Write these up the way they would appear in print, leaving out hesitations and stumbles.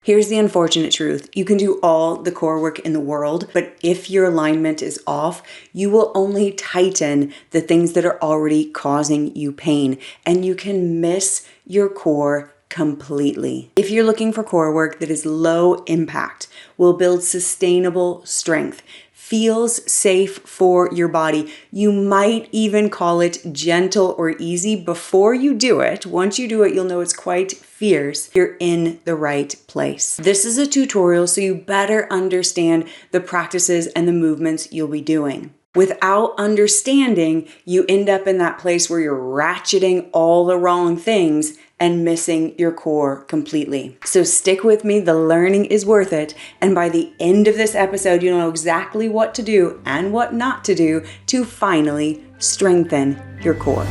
Here's the unfortunate truth. You can do all the core work in the world, but if your alignment is off, you will only tighten the things that are already causing you pain, and you can miss your core completely. If you're looking for core work that is low impact, will build sustainable strength, feels safe for your body. You might even call it gentle or easy before you do it. Once you do it, you'll know it's quite fierce. You're in the right place. This is a tutorial, so you better understand the practices and the movements you'll be doing. Without understanding, you end up in that place where you're ratcheting all the wrong things and missing your core completely. So stick with me, the learning is worth it. And by the end of this episode, you'll know exactly what to do and what not to do to finally strengthen your core.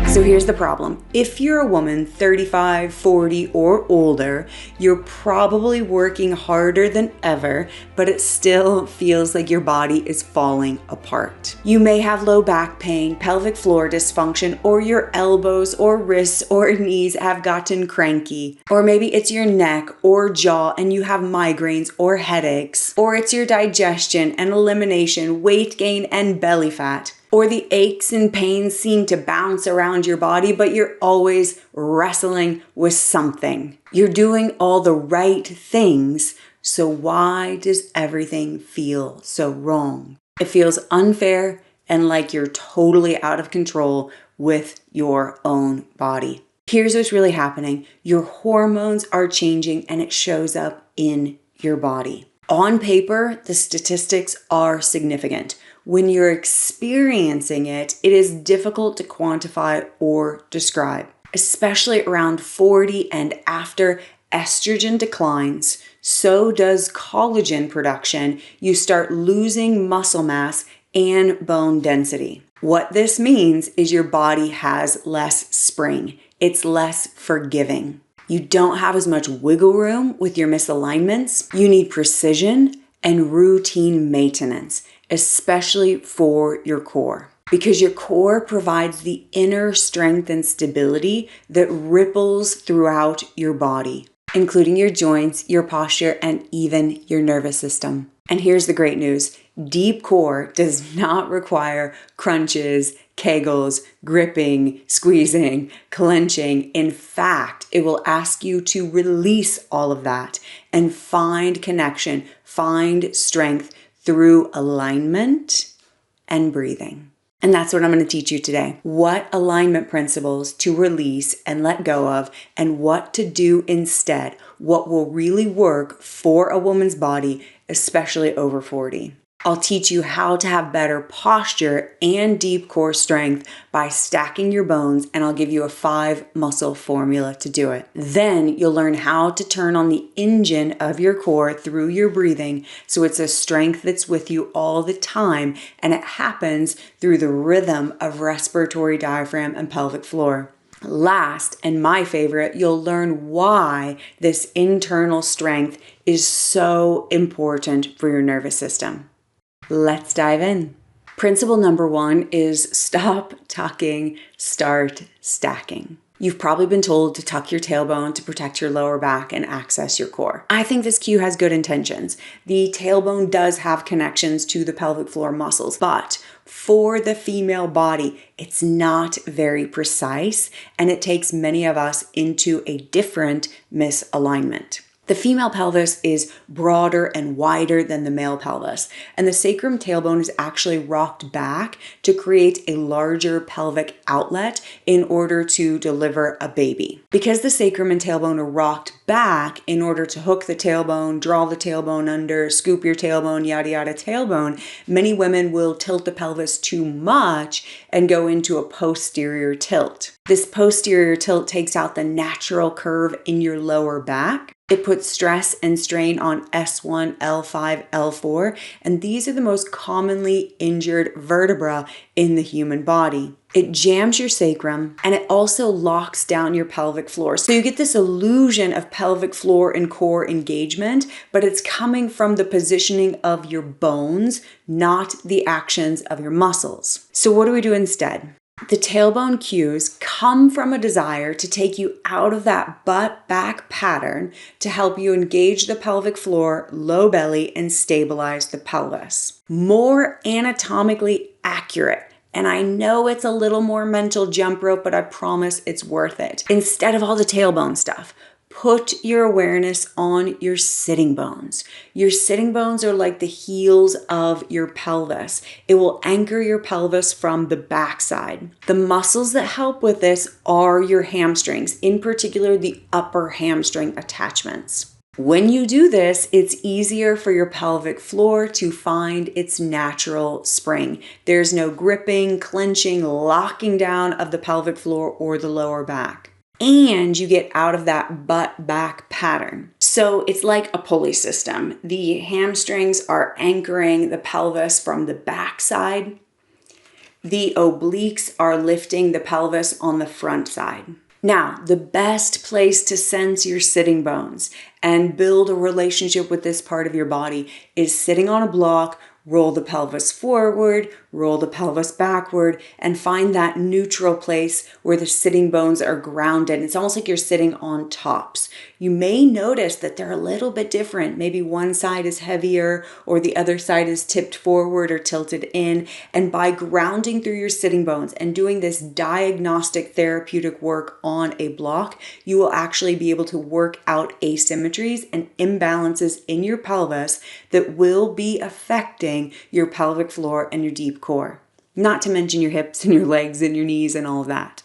So here's the problem. If you're a woman 35, 40, or older, you're probably working harder than ever, but it still feels like your body is falling apart. You may have low back pain, pelvic floor dysfunction, or your elbows or wrists or knees have gotten cranky. Or maybe it's your neck or jaw and you have migraines or headaches. Or it's your digestion and elimination, weight gain, and belly fat. Or the aches and pains seem to bounce around your body, but you're always wrestling with something. You're doing all the right things, so why does everything feel so wrong? It feels unfair and like you're totally out of control with your own body. Here's what's really happening. Your hormones are changing and it shows up in your body. On paper, the statistics are significant. When you're experiencing it, it is difficult to quantify or describe, especially around 40 and after estrogen declines, so does collagen production. You start losing muscle mass and bone density. What this means is your body has less spring. It's less forgiving. You don't have as much wiggle room with your misalignments. You need precision and routine maintenance, especially for your core, because your core provides the inner strength and stability that ripples throughout your body, including your joints, your posture, and even your nervous system. And here's the great news. Deep core does not require crunches, kegels, gripping, squeezing, clenching. In fact, it will ask you to release all of that and find connection, find strength through alignment and breathing. And that's what I'm going to teach you today. What alignment principles to release and let go of, and what to do instead. What will really work for a woman's body, especially over 40. I'll teach you how to have better posture and deep core strength by stacking your bones, and I'll give you a 5 muscle formula to do it. Then you'll learn how to turn on the engine of your core through your breathing, so it's a strength that's with you all the time, and it happens through the rhythm of respiratory diaphragm and pelvic floor. Last, and my favorite, you'll learn why this internal strength is so important for your nervous system. Let's dive in. Principle number 1 is stop tucking, start stacking. You've probably been told to tuck your tailbone to protect your lower back and access your core. I think this cue has good intentions. The tailbone does have connections to the pelvic floor muscles, but for the female body, it's not very precise, and it takes many of us into a different misalignment. The female pelvis is broader and wider than the male pelvis, and the sacrum tailbone is actually rocked back to create a larger pelvic outlet in order to deliver a baby. Because the sacrum and tailbone are rocked back in order to hook the tailbone, draw the tailbone under, scoop your tailbone, yada yada tailbone, many women will tilt the pelvis too much and go into a posterior tilt. This posterior tilt takes out the natural curve in your lower back. It puts stress and strain on S1, L5, L4, and these are the most commonly injured vertebra in the human body. It jams your sacrum, and it also locks down your pelvic floor. So you get this illusion of pelvic floor and core engagement, but it's coming from the positioning of your bones, not the actions of your muscles. So what do we do instead? The tailbone cues come from a desire to take you out of that butt-back pattern to help you engage the pelvic floor, low belly, and stabilize the pelvis. More anatomically accurate. And I know it's a little more mental jump rope, but I promise it's worth it. Instead of all the tailbone stuff, put your awareness on your sitting bones. Your sitting bones are like the heels of your pelvis. It will anchor your pelvis from the backside. The muscles that help with this are your hamstrings, in particular the upper hamstring attachments. When you do this, it's easier for your pelvic floor to find its natural spring. There's no gripping, clenching, locking down of the pelvic floor or the lower back. And you get out of that butt-back pattern. So it's like a pulley system. The hamstrings are anchoring the pelvis from the backside. The obliques are lifting the pelvis on the front side. Now, the best place to sense your sitting bones and build a relationship with this part of your body is sitting on a block. Roll the pelvis forward, roll the pelvis backward, and find that neutral place where the sitting bones are grounded. It's almost like you're sitting on tops. You may notice that they're a little bit different. Maybe one side is heavier or the other side is tipped forward or tilted in. And by grounding through your sitting bones and doing this diagnostic therapeutic work on a block, you will actually be able to work out asymmetries and imbalances in your pelvis that will be affecting your pelvic floor and your deep core. Not to mention your hips and your legs and your knees and all of that.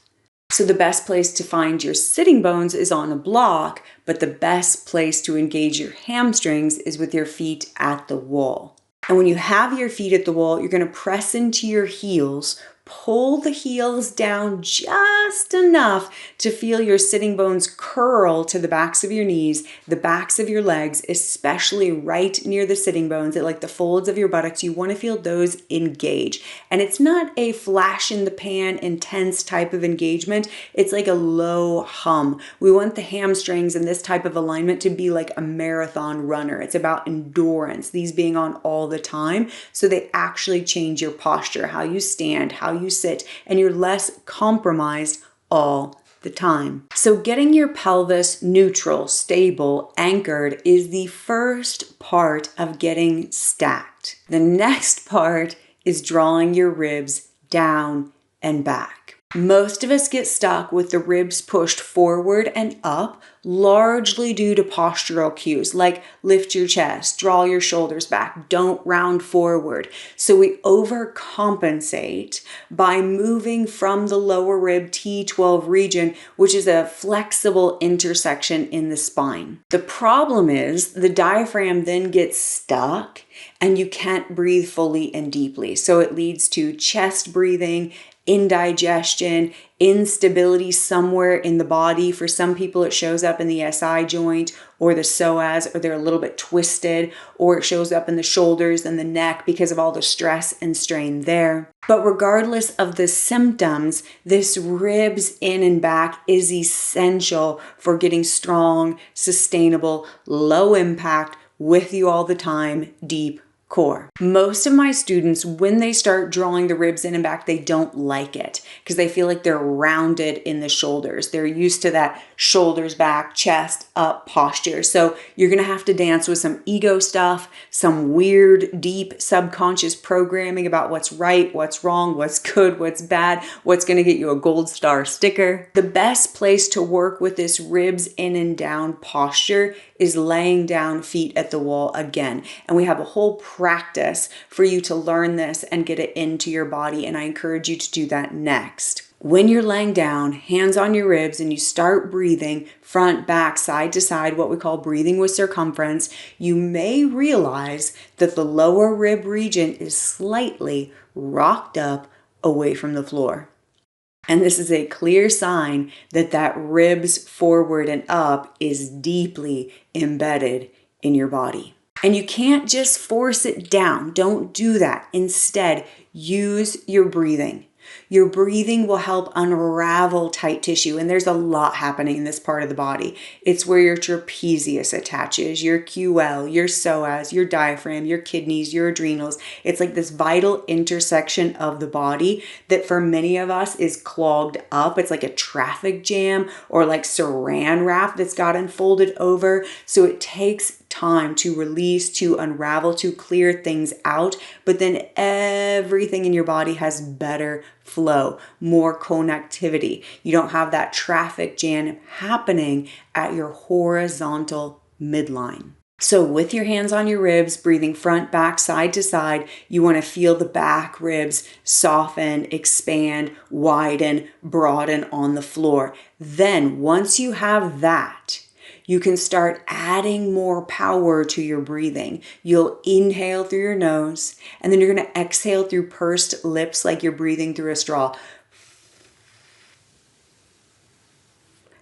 So the best place to find your sitting bones is on a block, but the best place to engage your hamstrings is with your feet at the wall. And when you have your feet at the wall, you're going to press into your heels, pull the heels down just enough to feel your sitting bones curl to the backs of your knees, the backs of your legs, especially right near the sitting bones at like the folds of your buttocks. You want to feel those engage. And it's not a flash in the pan, intense type of engagement. It's like a low hum. We want the hamstrings in this type of alignment to be like a marathon runner. It's about endurance, these being on all the time. So they actually change your posture, how you stand, how you sit, and you're less compromised all the time. So getting your pelvis neutral, stable, anchored is the first part of getting stacked. The next part is drawing your ribs down and back. Most of us get stuck with the ribs pushed forward and up, largely due to postural cues like lift your chest, draw your shoulders back, don't round forward. So we overcompensate by moving from the lower rib T12 region, which is a flexible intersection in the spine. The problem is the diaphragm then gets stuck and you can't breathe fully and deeply. So it leads to chest breathing, indigestion, instability somewhere in the body. For some people, it shows up in the SI joint or the psoas, or they're a little bit twisted, or it shows up in the shoulders and the neck because of all the stress and strain there. But regardless of the symptoms, this ribs in and back is essential for getting strong, sustainable, low impact, with you all the time, deep core. Most of my students, when they start drawing the ribs in and back, they don't like it because they feel like they're rounded in the shoulders. They're used to that shoulders back, chest up posture. So you're going to have to dance with some ego stuff, some weird, deep subconscious programming about what's right, what's wrong, what's good, what's bad, what's going to get you a gold star sticker. The best place to work with this ribs in and down posture is laying down, feet at the wall again. And we have a whole practice for you to learn this and get it into your body. And I encourage you to do that next. When you're laying down, hands on your ribs, and you start breathing front, back, side to side, what we call breathing with circumference, you may realize that the lower rib region is slightly rocked up away from the floor. And this is a clear sign that that ribs forward and up is deeply embedded in your body. And you can't just force it down. Don't do that. Instead, use your breathing. Your breathing will help unravel tight tissue, and there's a lot happening in this part of the body. It's where your trapezius attaches, your QL, your psoas, your diaphragm, your kidneys, your adrenals. It's like this vital intersection of the body that for many of us is clogged up. It's like a traffic jam or like saran wrap that's got unfolded over. So it takes time to release, to unravel, to clear things out, but then everything in your body has better flow, more connectivity. You don't have that traffic jam happening at your horizontal midline. So with your hands on your ribs, breathing front, back, side to side, you want to feel the back ribs soften, expand, widen, broaden on the floor. Then once you have that, you can start adding more power to your breathing. You'll inhale through your nose, and then you're going to exhale through pursed lips like you're breathing through a straw.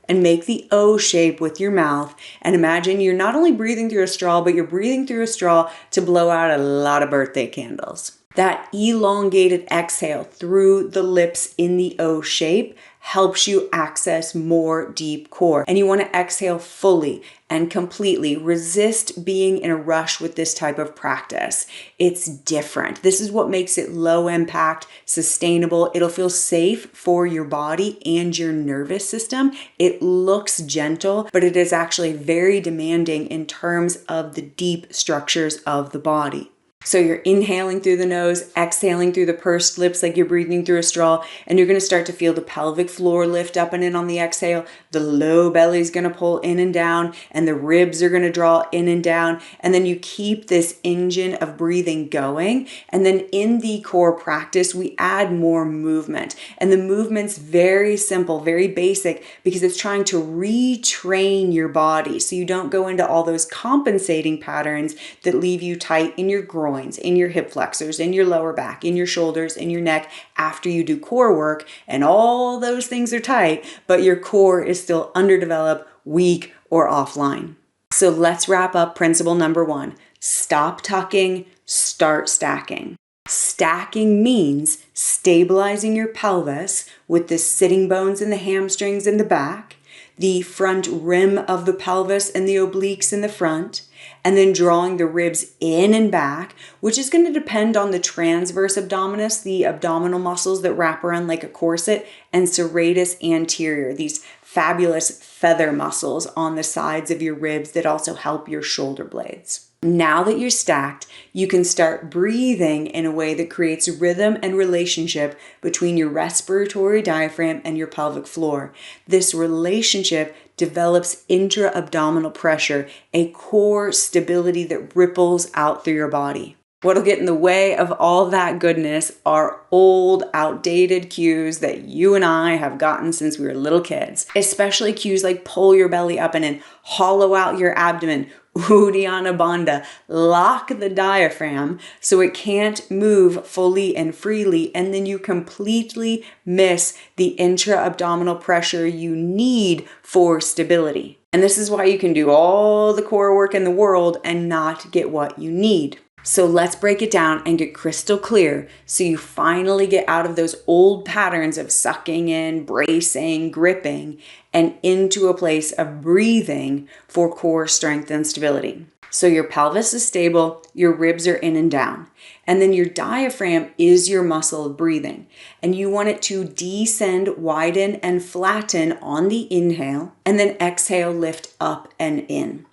And make the O shape with your mouth. And imagine you're not only breathing through a straw, but you're breathing through a straw to blow out a lot of birthday candles. That elongated exhale through the lips in the O shape helps you access more deep core. And you want to exhale fully and completely. Resist being in a rush with this type of practice. It's different. This is what makes it low impact, sustainable. It'll feel safe for your body and your nervous system. It looks gentle, but it is actually very demanding in terms of the deep structures of the body. So you're inhaling through the nose, exhaling through the pursed lips like you're breathing through a straw, and you're going to start to feel the pelvic floor lift up and in on the exhale. The low belly is going to pull in and down, and the ribs are going to draw in and down. And then you keep this engine of breathing going. And then in the core practice, we add more movement. And the movement's very simple, very basic, because it's trying to retrain your body so you don't go into all those compensating patterns that leave you tight in your groin, in your hip flexors, in your lower back, in your shoulders, in your neck after you do core work, and all those things are tight, but your core is still underdeveloped, weak, or offline. So let's wrap up principle number 1. Stop tucking, start stacking. Stacking means stabilizing your pelvis with the sitting bones and the hamstrings in the back, the front rim of the pelvis and the obliques in the front, and then drawing the ribs in and back, which is going to depend on the transverse abdominis, the abdominal muscles that wrap around like a corset, and serratus anterior, these fabulous feather muscles on the sides of your ribs that also help your shoulder blades. Now that you're stacked, you can start breathing in a way that creates rhythm and relationship between your respiratory diaphragm and your pelvic floor. This relationship develops intra-abdominal pressure, a core stability that ripples out through your body. What'll get in the way of all that goodness are old, outdated cues that you and I have gotten since we were little kids, especially cues like pull your belly up and in, hollow out your abdomen, Uddiyana Bandha, lock the diaphragm so it can't move fully and freely, and then you completely miss the intra-abdominal pressure you need for stability. And this is why you can do all the core work in the world and not get what you need. So let's break it down and get crystal clear so you finally get out of those old patterns of sucking in, bracing, gripping, and into a place of breathing for core strength and stability. So your pelvis is stable, your ribs are in and down, and then your diaphragm is your muscle of breathing. And you want it to descend, widen, and flatten on the inhale, and then exhale, lift up and in.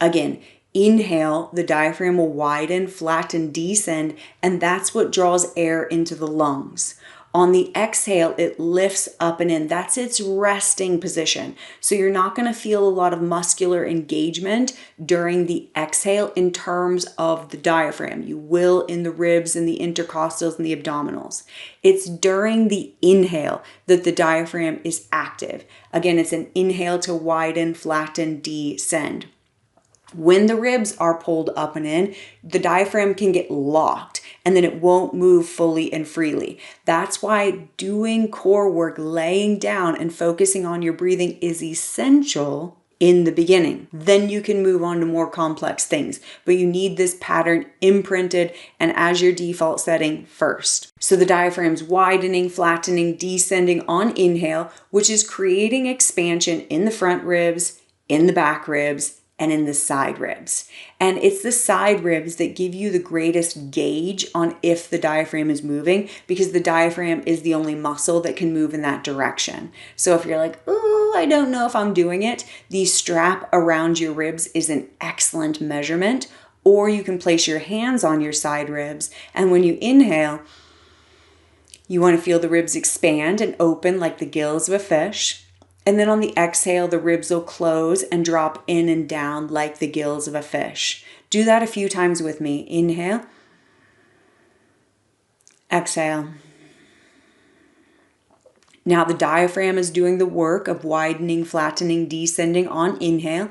Again, inhale, the diaphragm will widen, flatten, descend, and that's what draws air into the lungs. On the exhale, it lifts up and in. That's its resting position. So you're not going to feel a lot of muscular engagement during the exhale in terms of the diaphragm. You will in the ribs and the intercostals and the abdominals. It's during the inhale that the diaphragm is active. Again, it's an inhale to widen, flatten, descend. When the ribs are pulled up and in, the diaphragm can get locked and then it won't move fully and freely. That's why doing core work, laying down and focusing on your breathing is essential in the beginning. Then you can move on to more complex things, but you need this pattern imprinted and as your default setting first. So the diaphragm's widening, flattening, descending on inhale, which is creating expansion in the front ribs, in the back ribs, and in the side ribs. And it's the side ribs that give you the greatest gauge on if the diaphragm is moving, because the diaphragm is the only muscle that can move in that direction. So if you're like, oh, I don't know if I'm doing it, the strap around your ribs is an excellent measurement. Or you can place your hands on your side ribs, and when you inhale, you want to feel the ribs expand and open like the gills of a fish. And then on the exhale, the ribs will close and drop in and down like the gills of a fish. Do that a few times with me. Inhale. Exhale. Now the diaphragm is doing the work of widening, flattening, descending on inhale.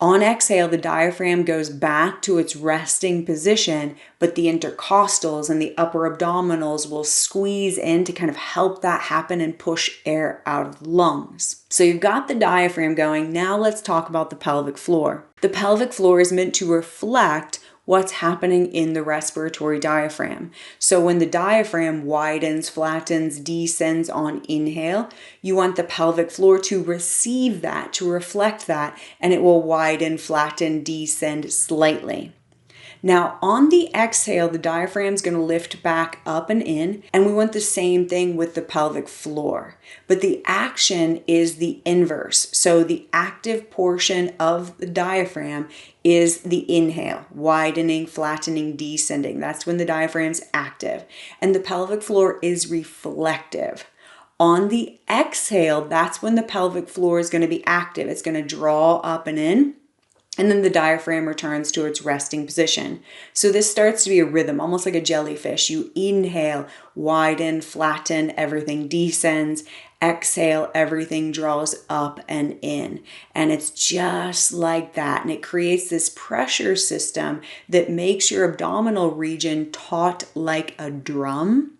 On exhale, the diaphragm goes back to its resting position, but the intercostals and the upper abdominals will squeeze in to kind of help that happen and push air out of the lungs. So you've got the diaphragm going. Now let's talk about the pelvic floor. The pelvic floor is meant to reflect what's happening in the respiratory diaphragm. So when the diaphragm widens, flattens, descends on inhale, you want the pelvic floor to receive that, to reflect that, and it will widen, flatten, descend slightly. Now on the exhale, the diaphragm is going to lift back up and in, and we want the same thing with the pelvic floor. But the action is the inverse. So the active portion of the diaphragm is the inhale, widening, flattening, descending. That's when the diaphragm's active. And the pelvic floor is reflective. On the exhale, that's when the pelvic floor is going to be active. It's going to draw up and in. And then the diaphragm returns to its resting position. So this starts to be a rhythm, almost like a jellyfish. You inhale, widen, flatten, everything descends. Exhale, everything draws up and in. And it's just like that. And it creates this pressure system that makes your abdominal region taut like a drum,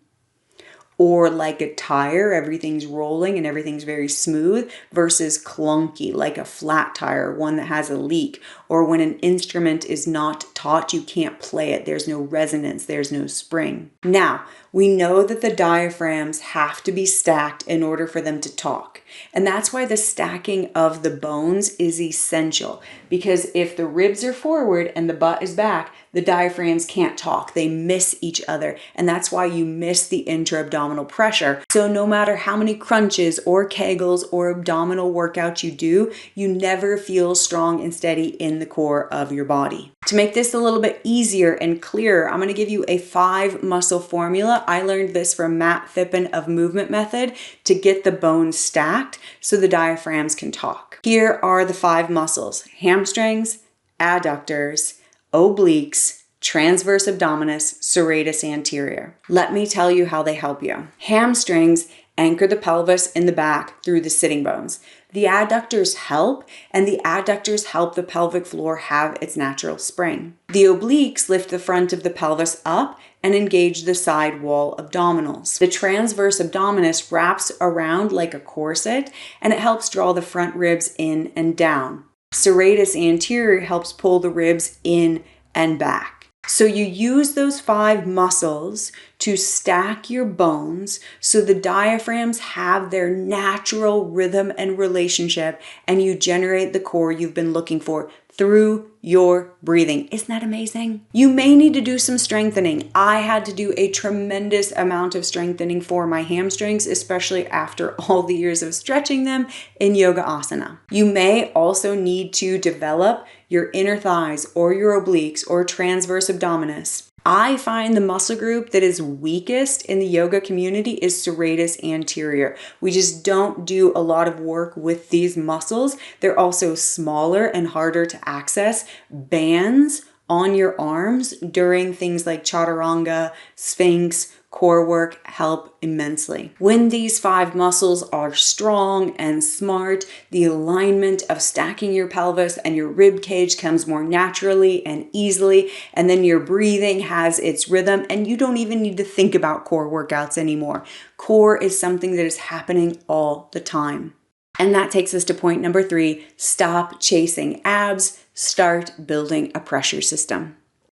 or like a tire, everything's rolling and everything's very smooth, versus clunky, like a flat tire, one that has a leak, or when an instrument is not taut, you can't play it. There's no resonance, there's no spring. Now, we know that the diaphragms have to be stacked in order for them to talk. And that's why the stacking of the bones is essential, because if the ribs are forward and the butt is back, the diaphragms can't talk. They miss each other. And that's why you miss the intra-abdominal pressure. So no matter how many crunches or kegels or abdominal workouts you do, you never feel strong and steady in the core of your body. To make this a little bit easier and clearer, I'm going to give you a 5 muscle formula. I learned this from Matt Phippen of Movement Method to get the bones stacked so the diaphragms can talk. Here are the 5 muscles: hamstrings, adductors, obliques, transverse abdominis, serratus anterior. Let me tell you how they help you. Hamstrings anchor the pelvis in the back through the sitting bones. The adductors help, and the adductors help the pelvic floor have its natural spring. The obliques lift the front of the pelvis up and engage the side wall abdominals. The transverse abdominis wraps around like a corset, and it helps draw the front ribs in and down. Serratus anterior helps pull the ribs in and back. So you use those 5 muscles to stack your bones so the diaphragms have their natural rhythm and relationship, and you generate the core you've been looking for through your breathing. Isn't that amazing? You may need to do some strengthening. I had to do a tremendous amount of strengthening for my hamstrings, especially after all the years of stretching them in yoga asana. You may also need to develop your inner thighs or your obliques or transverse abdominis. I find the muscle group that is weakest in the yoga community is serratus anterior. We just don't do a lot of work with these muscles. They're also smaller and harder to access. Bands on your arms during things like chaturanga, sphinx, core work help immensely. When these 5 muscles are strong and smart, the alignment of stacking your pelvis and your rib cage comes more naturally and easily, and then your breathing has its rhythm, and you don't even need to think about core workouts anymore. Core is something that is happening all the time. And that takes us to point number 3, stop chasing abs, start building a pressure system.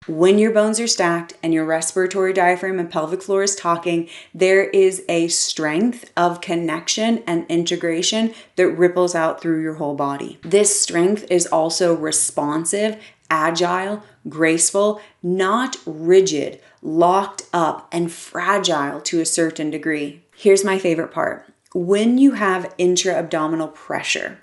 When your bones are stacked and your respiratory diaphragm and pelvic floor is talking, there is a strength of connection and integration that ripples out through your whole body. This strength is also responsive, agile, graceful, not rigid, locked up, and fragile to a certain degree. Here's my favorite part. When you have intra-abdominal pressure,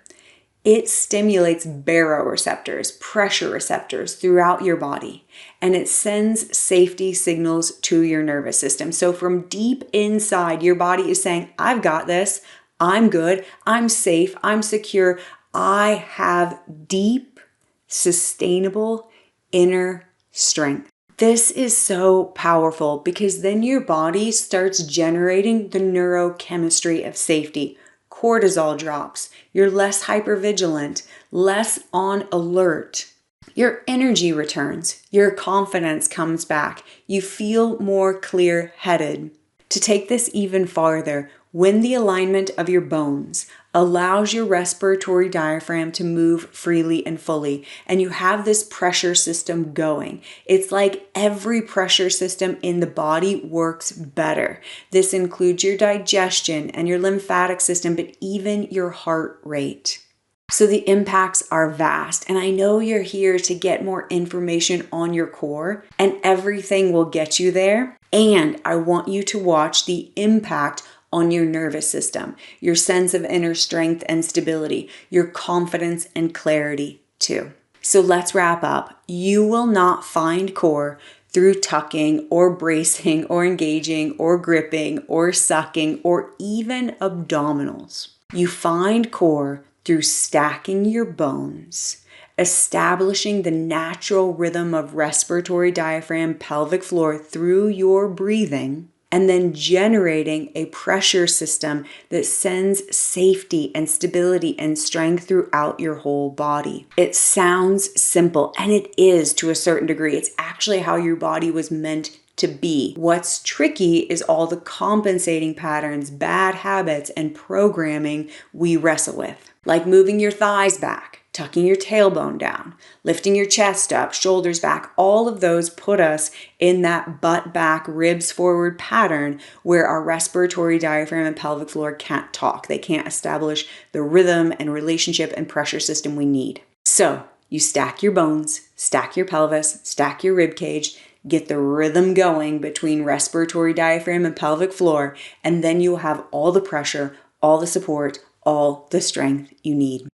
it stimulates baroreceptors, pressure receptors throughout your body, and it sends safety signals to your nervous system. So from deep inside, your body is saying, I've got this, I'm good, I'm safe, I'm secure, I have deep, sustainable inner strength. This is so powerful because then your body starts generating the neurochemistry of safety. Cortisol drops, you're less hypervigilant, less on alert. Your energy returns, your confidence comes back, you feel more clear-headed. To take this even farther, when the alignment of your bones allows your respiratory diaphragm to move freely and fully, and you have this pressure system going, it's like every pressure system in the body works better. This includes your digestion and your lymphatic system, but even your heart rate. So the impacts are vast, and I know you're here to get more information on your core, and everything will get you there. And I want you to watch the impact on your nervous system, your sense of inner strength and stability, your confidence and clarity too. So let's wrap up. You will not find core through tucking or bracing or engaging or gripping or sucking or even abdominals. You find core through stacking your bones, establishing the natural rhythm of respiratory diaphragm, pelvic floor through your breathing, and then generating a pressure system that sends safety and stability and strength throughout your whole body. It sounds simple, and it is to a certain degree. It's actually how your body was meant to be. What's tricky is all the compensating patterns, bad habits, and programming we wrestle with, like moving your thighs back, tucking your tailbone down, lifting your chest up, shoulders back. All of those put us in that butt back, ribs forward pattern where our respiratory diaphragm and pelvic floor can't talk. They can't establish the rhythm and relationship and pressure system we need. So you stack your bones, stack your pelvis, stack your rib cage, get the rhythm going between respiratory diaphragm and pelvic floor, and then you'll have all the pressure, all the support, all the strength you need.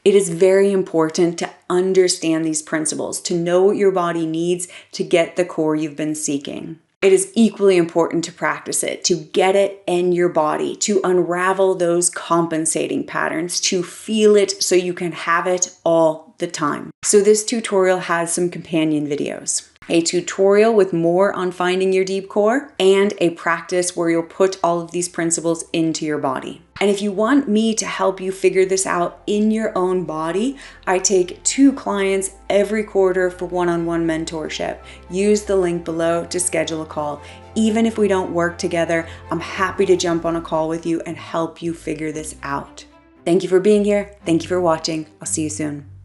It is very important to understand these principles, to know what your body needs to get the core you've been seeking. It is equally important to practice it, to get it in your body, to unravel those compensating patterns, to feel it so you can have it all the time. So this tutorial has some companion videos. A tutorial with more on finding your deep core, and a practice where you'll put all of these principles into your body. And if you want me to help you figure this out in your own body, I take 2 clients every quarter for one-on-one mentorship. Use the link below to schedule a call. Even if we don't work together, I'm happy to jump on a call with you and help you figure this out. Thank you for being here. Thank you for watching. I'll see you soon.